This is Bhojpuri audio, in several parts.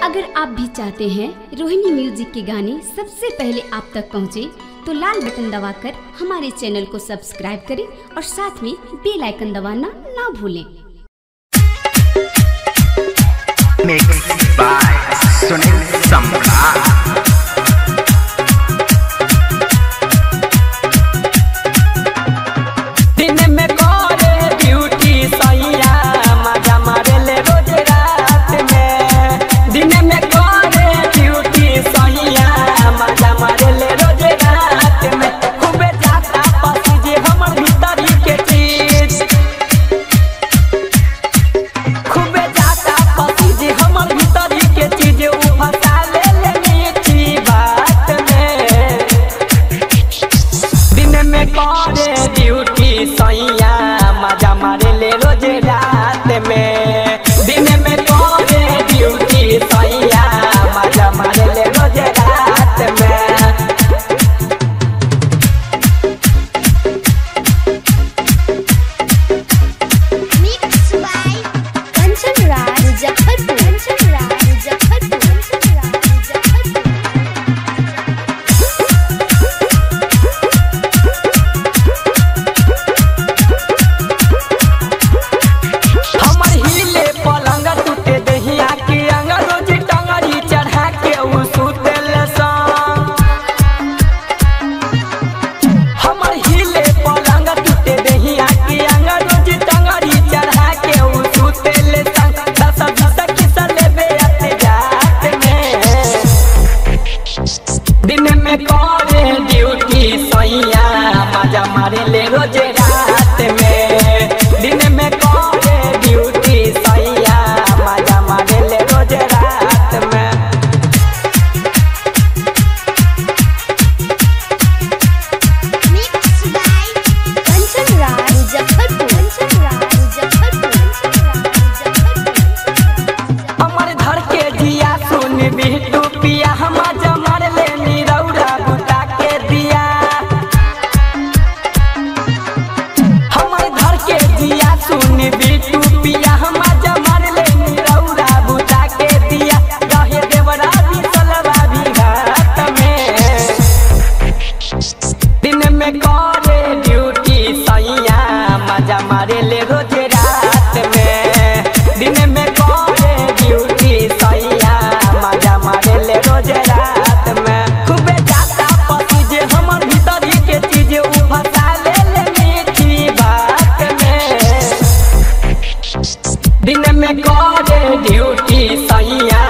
अगर आप भी चाहते हैं रोहिणी म्यूजिक के गाने सबसे पहले आप तक पहुंचे, तो लाल बटन दबाकर हमारे चैनल को सब्सक्राइब करें और साथ में बेल आइकन दबाना ना भूलें। Mixed by Sunil Samrat। Duty सैया मजा मारे ले रोज रात में, दिन में करे ड्यूटी सैया मजा मारे ले रोज रात में। Mixed by Kanchan Raj Muzaffarpur, Kanchan Raj Muzaffarpur, Kanchan Raj Muzaffarpur। मारे ले रोज रात में, दिन में करे ड्यूटी सैया मजा मारे ले रोज रात में। Mixed by Kanchan Raj Muzaffarpur, Kanchan Raj Muzaffarpur, Kanchan Raj Muzaffarpur। हमारे घर के जिया सुन बिट्टू पिया हम जमर ले निरौरा बुता के दिया। सुन बिट्टू पिया हम जमर ले निरौरा बुता के दिया। रहे देवरा भी सलवा भी घाट में, दिन में करे ड्यूटी सैया मजा मारे ले रोज रात में, दिन में करे ड्यूटी सैया मजा मारे ले रोज रात में। खूबे जाता पति जे हमर भीतरी के चीज उ फसा ले मीठी बात में, दिन में करे ड्यूटी सैया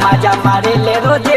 मजा मारे ले रोज